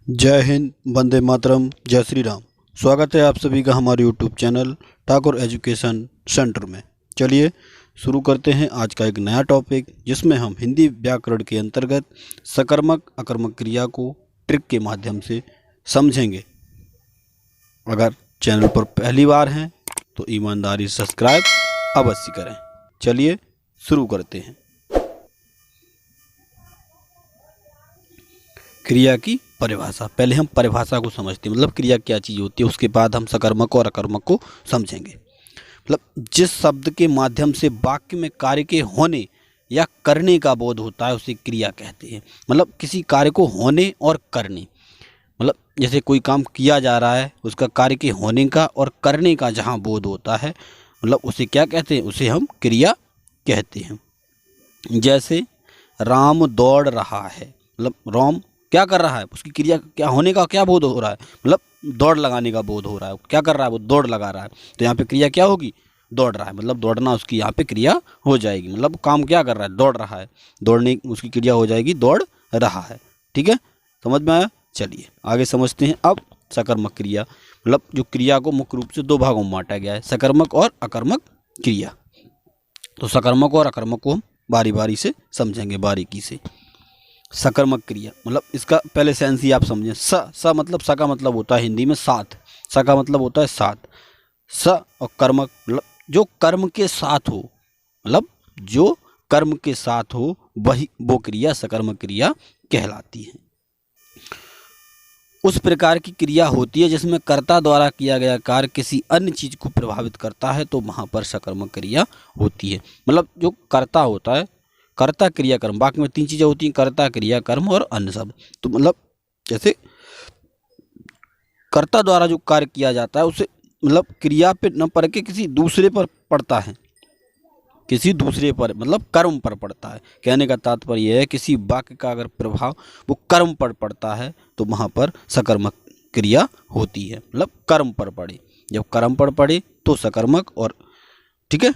जय हिंद, वंदे मातरम, जय श्री राम। स्वागत है आप सभी का हमारे YouTube channel Thakur education centre में। चलिए शुरू करते हैं आज का एक नया टॉपिक, जिसमें हम हिंदी व्याकरण के अंतर्गत सकर्मक अकर्मक क्रिया को ट्रिक के माध्यम से समझेंगे। अगर चैनल पर पहली बार हैं तो ईमानदारी से सब्सक्राइब अवश्य करें। चलिए शुरू करते हैं। क्रिया की परिभाषा। पहले हम परिभाषा को समझते हैं, मतलब क्रिया क्या चीज़ होती है, उसके बाद हम सकर्मक और अकर्मक को समझेंगे। मतलब जिस शब्द के माध्यम से वाक्य में कार्य के होने या करने का बोध होता है उसे क्रिया कहते हैं। मतलब किसी कार्य को होने और करने, मतलब जैसे कोई काम किया जा रहा है, उसका कार्य के होने का और करने का जहाँ बोध होता है, मतलब उसे क्या कहते हैं, उसे हम क्रिया कहते हैं। जैसे राम दौड़ रहा है, मतलब राम क्या कर रहा है, उसकी क्रिया क्या होने का क्या बोध हो रहा है, मतलब दौड़ लगाने का बोध हो रहा है। क्या कर रहा है, वो दौड़ लगा रहा है। तो यहाँ पे क्रिया क्या होगी, दौड़ रहा है, मतलब दौड़ना उसकी यहाँ पे क्रिया हो जाएगी। मतलब काम क्या कर रहा है, दौड़ रहा है, दौड़ने उसकी क्रिया हो जाएगी दौड़ रहा है। ठीक है, समझ में आया। चलिए आगे समझते हैं। अब सकर्मक क्रिया, मतलब जो क्रिया को मुख्य रूप से दो भागों में बांटा गया है, सकर्मक और अकर्मक क्रिया। तो सकर्मक और अकर्मक को हम बारी बारी से समझेंगे, बारीकी से। सकर्मक क्रिया मतलब इसका पहले सेंस ही आप समझें। स मतलब स का मतलब होता है हिंदी में साथ, स का मतलब होता है साथ। स और कर्मक मतलब जो कर्म के साथ हो, मतलब जो कर्म के साथ हो वही वो क्रिया सकर्मक क्रिया कहलाती है। उस प्रकार की क्रिया होती है जिसमें कर्ता द्वारा किया गया कार्य किसी अन्य चीज को प्रभावित करता है, तो वहां पर सकर्मक क्रिया होती है। मतलब जो कर्ता होता है, कर्ता क्रिया कर्म, वाक्य में तीन चीजें होती हैं, कर्ता क्रिया कर्म और अन्य शब्द। तो मतलब जैसे कर्ता द्वारा जो कार्य किया जाता है उसे मतलब क्रिया पे न पड़ के किसी दूसरे पर पड़ता है, किसी दूसरे पर मतलब कर्म पर पड़ता है। कहने का तात्पर्य यह है किसी वाक्य का अगर प्रभाव वो कर्म पर पड़ता है तो वहाँ पर सकर्मक क्रिया होती है। मतलब कर्म पर पड़े, जब कर्म पर पड़े तो सकर्मक, और ठीक है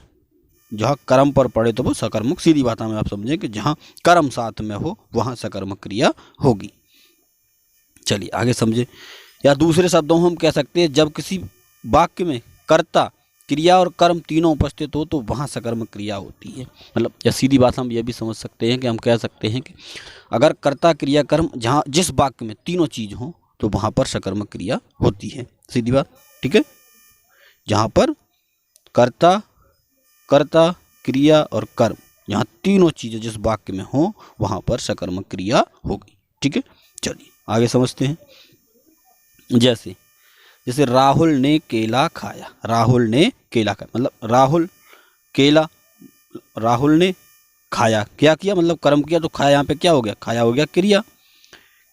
जहाँ कर्म पर पड़े तो वो सकर्मक। सीधी भाषा में आप समझें कि जहाँ कर्म साथ में हो वहाँ सकर्मक क्रिया होगी। चलिए आगे समझे, या दूसरे शब्दों में हम कह सकते हैं जब किसी वाक्य में कर्ता क्रिया और कर्म तीनों उपस्थित हो तो वहाँ सकर्मक क्रिया होती है। मतलब या सीधी भाषा में यह भी समझ सकते हैं कि हम कह सकते हैं कि अगर कर्ता क्रिया कर्म जहाँ जिस वाक्य में तीनों चीज हो तो वहाँ पर सकर्मक क्रिया होती है। सीधी बात, ठीक है। जहाँ पर कर्ता कर्ता क्रिया और कर्म, यहाँ तीनों चीजें जिस वाक्य में हो वहाँ पर सकर्मक क्रिया होगी। ठीक है, चलिए आगे समझते हैं। जैसे जैसे राहुल ने केला खाया, राहुल ने केला खाया मतलब राहुल ने खाया, क्या किया मतलब कर्म किया, तो खाया यहाँ पे क्या हो गया, खाया हो गया क्रिया।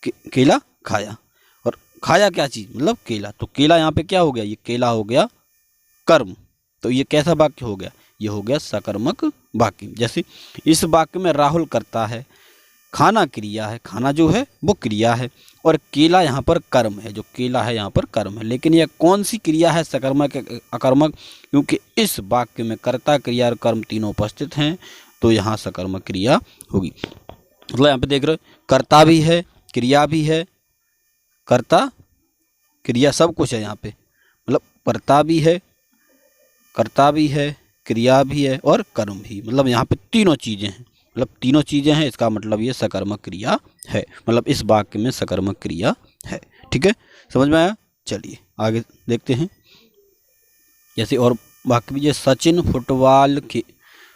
केला खाया, और खाया क्या चीज मतलब केला, तो केला यहाँ पे क्या हो गया, ये केला हो गया कर्म। तो ये कैसा वाक्य हो गया, ये हो गया सकर्मक वाक्य। जैसे इस वाक्य में राहुल करता है, खाना क्रिया है, खाना जो है वो क्रिया है, और केला यहाँ पर कर्म है, जो केला है यहाँ पर कर्म है। लेकिन यह कौन सी क्रिया है, सकर्मक अकर्मक, क्योंकि इस वाक्य में कर्ता क्रिया और कर्म तीनों उपस्थित हैं तो यहाँ सकर्मक क्रिया होगी। मतलब यहाँ पे देख रहे हो कर्ता भी है, क्रिया भी है, कर्ता क्रिया सब कुछ है यहाँ पे। मतलब कर्ता भी है, कर्ता भी है, क्रिया भी है और कर्म भी, मतलब यहाँ पे तीनों चीजें हैं। मतलब तीनों चीजें हैं, इसका मतलब ये सकर्मक क्रिया है। मतलब इस वाक्य में सकर्मक क्रिया है। ठीक है, समझ में आया। चलिए आगे देखते हैं। जैसे और वाक्य भी, सचिन फुटबॉल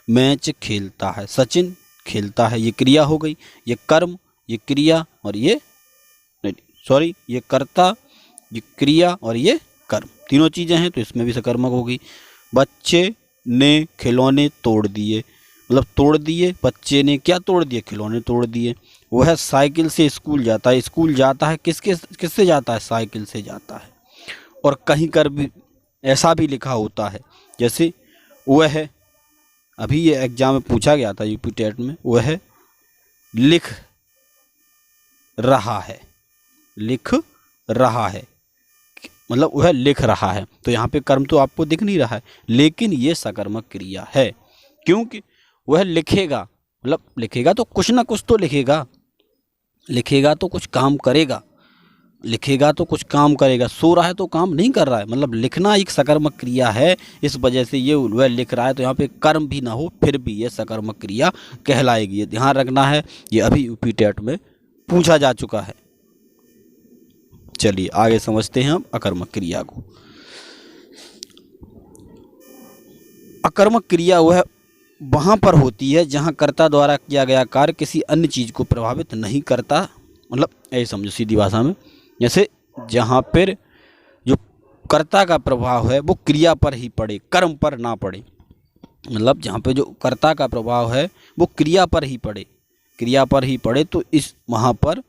मैच खेलता है, सचिन खेलता है, ये क्रिया हो गई, ये कर्म, ये क्रिया, और ये सॉरी ये कर्ता, ये क्रिया और ये कर्म, तीनों चीजें हैं तो इसमें भी सकर्मक होगी। बच्चे ने खिलौने तोड़ दिए, मतलब तोड़ दिए, बच्चे ने क्या तोड़ दिए, खिलौने तोड़ दिए। वह साइकिल से स्कूल जाता है, स्कूल जाता है किससे जाता है, साइकिल से जाता है। और कहीं कर भी ऐसा भी लिखा होता है, जैसे वह, अभी ये एग्जाम में पूछा गया था यूपी टेट में, वह लिख रहा है, लिख रहा है, मतलब वह लिख रहा है। तो यहाँ पे कर्म तो आपको दिख नहीं रहा है, लेकिन ये सकर्मक क्रिया है, क्योंकि वह लिखेगा, मतलब लिखेगा तो कुछ ना कुछ तो लिखेगा, लिखेगा तो कुछ काम करेगा, लिखेगा तो कुछ काम करेगा, सो रहा है तो काम नहीं कर रहा है, मतलब लिखना एक सकर्मक क्रिया है, इस वजह से ये वह लिख रहा है, तो यहाँ पे कर्म भी ना हो फिर भी ये सकर्मक क्रिया कहलाएगी। ये ध्यान रखना है, ये अभी यूपी टेट में पूछा जा चुका है। चलिए आगे समझते हैं हम अकर्मक क्रिया को। अकर्मक क्रिया वह वहाँ पर होती है जहाँ कर्ता द्वारा किया गया कार्य किसी अन्य चीज़ को प्रभावित नहीं करता, मतलब ऐसे समझो सीधी भाषा में, जैसे जहाँ पर जो कर्ता का प्रभाव है वो क्रिया पर ही पड़े, कर्म पर ना पड़े। मतलब जहाँ पे जो कर्ता का प्रभाव है वो क्रिया पर ही पड़े, क्रिया पर ही पड़े, तो इस वहाँ पर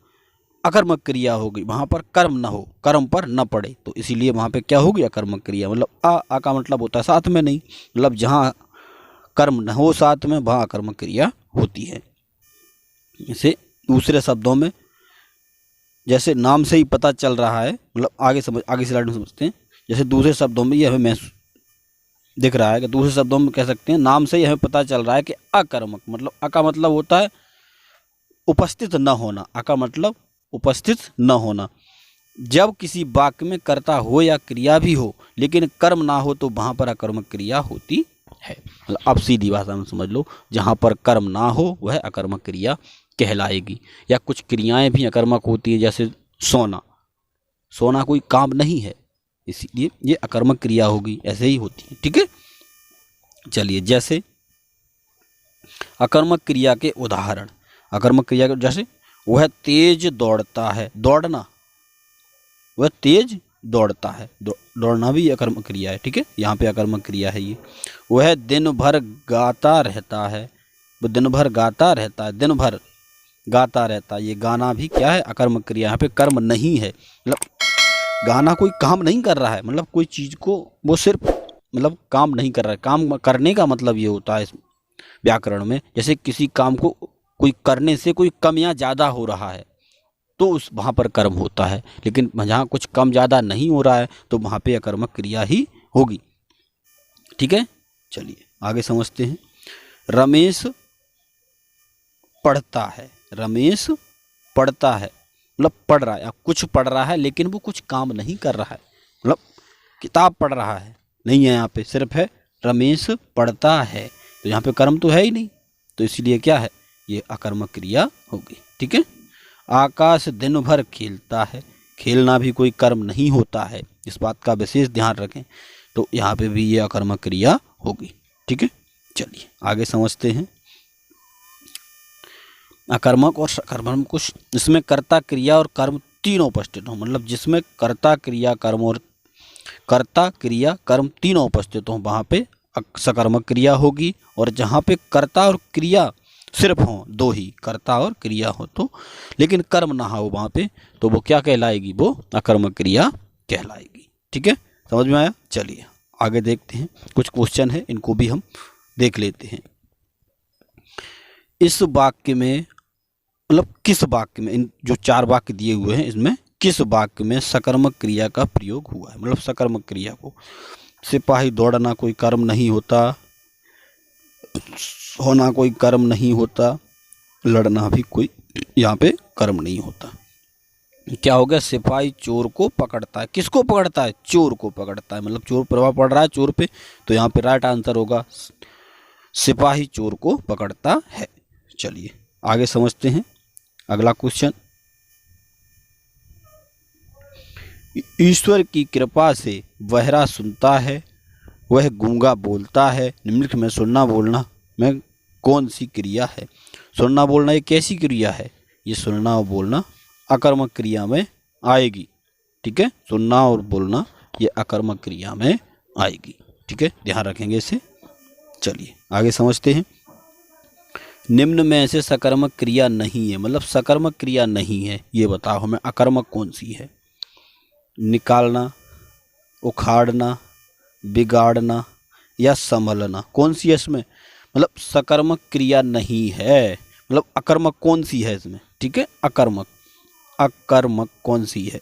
अकर्मक क्रिया होगी। वहाँ पर कर्म ना हो, कर्म पर न पड़े, तो इसीलिए वहाँ पे क्या होगी अकर्मक क्रिया। मतलब आ का मतलब होता है साथ में नहीं, मतलब जहाँ कर्म न हो साथ में वहाँ अकर्मक क्रिया होती है। इसे दूसरे शब्दों में जैसे नाम से ही पता चल रहा है, मतलब आगे स्लाइड में समझते हैं। जैसे दूसरे शब्दों में यह हमें दिख रहा है कि दूसरे शब्दों में कह सकते हैं नाम से ही हमें पता चल रहा है कि अकर्मक, मतलब अ का मतलब होता है उपस्थित न होना, अ का मतलब उपस्थित न होना। जब किसी वाक्य में कर्ता हो या क्रिया भी हो लेकिन कर्म ना हो तो वहाँ पर अकर्मक क्रिया होती है। मतलब अब सीधी भाषा में समझ लो, जहाँ पर कर्म ना हो वह अकर्मक क्रिया कहलाएगी। या कुछ क्रियाएं भी अकर्मक होती हैं, जैसे सोना, सोना कोई काम नहीं है, इसीलिए ये अकर्मक क्रिया होगी, ऐसे ही होती है। ठीक है, चलिए जैसे अकर्मक क्रिया के उदाहरण, अकर्मक क्रिया के जैसे वह तेज दौड़ता है, दौड़ना, वह तेज दौड़ता है, दौड़ना भी अकर्मक क्रिया है। ठीक है, यहाँ पे अकर्मक क्रिया है ये। वह दिन भर गाता रहता है, वो दिन भर गाता रहता है, दिन भर गाता रहता है, ये गाना भी क्या है अकर्मक क्रिया, यहाँ पे कर्म नहीं है। मतलब गाना कोई काम नहीं कर रहा है, मतलब कोई चीज़ को वो सिर्फ मतलब काम नहीं कर रहा है। काम करने का मतलब ये होता है इस व्याकरण में, जैसे किसी काम को कोई करने से कोई कम या ज़्यादा हो रहा है तो उस वहाँ पर कर्म होता है, लेकिन जहाँ कुछ कम ज़्यादा नहीं हो रहा है तो वहाँ पे अकर्मक क्रिया ही होगी। ठीक है, चलिए आगे समझते हैं। रमेश पढ़ता है, रमेश पढ़ता है मतलब पढ़ रहा है, या कुछ पढ़ रहा है लेकिन वो कुछ काम नहीं कर रहा है, मतलब किताब पढ़ रहा है नहीं है, यहाँ पे सिर्फ है रमेश पढ़ता है, तो यहाँ पे कर्म तो है ही नहीं, तो इसलिए क्या है ये अकर्मक क्रिया होगी। ठीक है, आकाश दिन भर खेलता है, खेलना भी कोई कर्म नहीं होता है, इस बात का विशेष ध्यान रखें, तो यहाँ पे भी ये अकर्मक क्रिया होगी। ठीक है, चलिए आगे समझते हैं अकर्मक और सकर्मक। कुछ इसमें कर्ता क्रिया और कर्म तीनों उपस्थित हो, मतलब जिसमें कर्ता क्रिया कर्म और कर्ता क्रिया कर्म तीनों उपस्थित हो वहाँ पे सकर्मक क्रिया होगी, और जहाँ पे कर्ता और क्रिया सिर्फ हो, दो ही कर्ता और क्रिया हो तो, लेकिन कर्म ना हो वहाँ पे, तो वो क्या कहलाएगी, वो अकर्मक क्रिया कहलाएगी। ठीक है, समझ में आया। चलिए आगे देखते हैं, कुछ क्वेश्चन है इनको भी हम देख लेते हैं। इस वाक्य में मतलब किस वाक्य में, इन जो 4 वाक्य दिए हुए हैं इसमें किस वाक्य में सकर्मक क्रिया का प्रयोग हुआ है। मतलब सकर्मक क्रिया को, सिपाही दौड़ना कोई कर्म नहीं होता, होना कोई कर्म नहीं होता, लड़ना भी कोई यहाँ पे कर्म नहीं होता। क्या हो गया, सिपाही चोर को पकड़ता है, किसको पकड़ता है, चोर को पकड़ता है, मतलब चोर प्रभाव पड़ रहा है चोर पे, तो यहाँ पे राइट आंसर होगा सिपाही चोर को पकड़ता है। चलिए आगे समझते हैं अगला क्वेश्चन। ईश्वर की कृपा से बहरा सुनता है, वह गूंगा बोलता है, निम्नलिखित में सुनना बोलना में कौन सी क्रिया है। सुनना बोलना ये कैसी क्रिया है, ये सुनना और बोलना अकर्मक क्रिया में आएगी। ठीक है, सुनना और बोलना ये अकर्मक क्रिया में आएगी। ठीक है, ध्यान रखेंगे इसे। चलिए आगे समझते हैं। निम्न में से सकर्मक क्रिया नहीं है, मतलब सकर्मक क्रिया नहीं है, ये बताओ हमें अकर्मक कौन सी है। निकालना, उखाड़ना, बिगाड़ना या संभलना, कौन सी है इसमें, मतलब सकर्मक क्रिया नहीं है, मतलब अकर्मक कौन सी है इसमें। ठीक है, अकर्मक, अकर्मक कौन सी है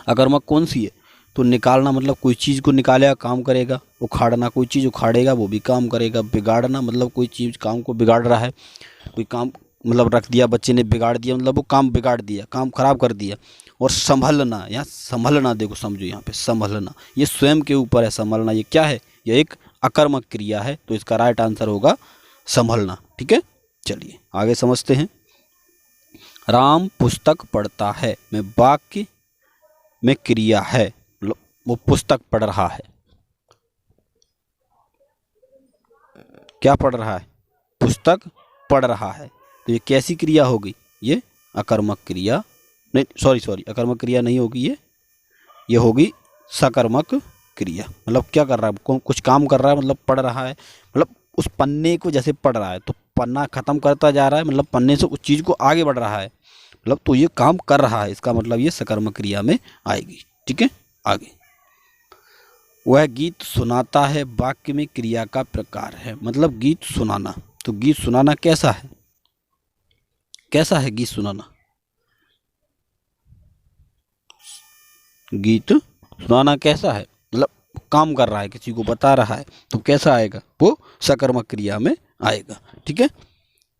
अकर्मक कौन सी है, तो निकालना मतलब कोई चीज़ को निकालेगा काम करेगा, उखाड़ना कोई चीज़ उखाड़ेगा वो भी काम करेगा, बिगाड़ना मतलब कोई चीज़ काम को बिगाड़ रहा है, कोई काम मतलब रख दिया, बच्चे ने बिगाड़ दिया, मतलब वो काम बिगाड़ दिया, काम खराब कर दिया। और संभलना, यहाँ संभलना देखो, समझो यहाँ पे संभलना, ये स्वयं के ऊपर है संभलना, ये क्या है, ये एक अकर्मक क्रिया है, तो इसका राइट आंसर होगा संभलना। ठीक है, चलिए आगे समझते हैं। राम पुस्तक पढ़ता है में वाक्य में क्रिया है, मतलब वो पुस्तक पढ़ रहा है। क्या पढ़ रहा है, पुस्तक पढ़ रहा है, तो ये कैसी क्रिया होगी, ये अकर्मक क्रिया, नहीं सॉरी अकर्मक क्रिया नहीं होगी, ये होगी सकर्मक क्रिया। मतलब क्या कर रहा है, कुछ काम कर रहा है, मतलब पढ़ रहा है, मतलब उस पन्ने को जैसे पढ़ रहा है, तो पन्ना खत्म करता जा रहा है, मतलब पन्ने से उस चीज़ को आगे बढ़ रहा है, मतलब तो ये काम कर रहा है, इसका मतलब ये सकर्मक क्रिया में आएगी। ठीक है, आगे। वह गीत सुनाता है वाक्य में क्रिया का प्रकार है, मतलब गीत सुनाना, तो गीत सुनाना कैसा है, कैसा है गीत सुनाना, गीत सुनाना कैसा है, मतलब काम कर रहा है, किसी को बता रहा है, तो कैसा आएगा, वो सकर्मक क्रिया में आएगा। ठीक है,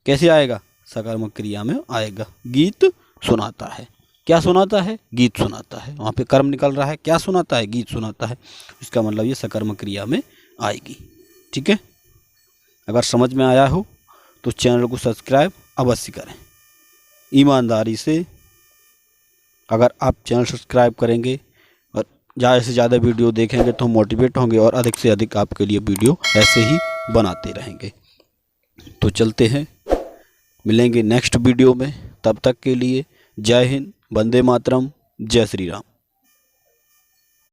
कैसे आएगा, सकर्मक क्रिया में आएगा। गीत सुनाता है, क्या सुनाता है, गीत सुनाता है, वहाँ पे कर्म निकल रहा है, क्या सुनाता है, गीत सुनाता है, इसका मतलब ये सकर्मक क्रिया में आएगी। ठीक है, अगर समझ में आया हो तो चैनल को सब्सक्राइब अवश्य करें ईमानदारी से। अगर आप चैनल सब्सक्राइब करेंगे और ज़्यादा से ज़्यादा वीडियो देखेंगे तो मोटिवेट होंगे और अधिक से अधिक आपके लिए वीडियो ऐसे ही बनाते रहेंगे। तो चलते हैं, मिलेंगे नेक्स्ट वीडियो में, तब तक के लिए जय हिंद, वंदे मातरम, जय श्री राम।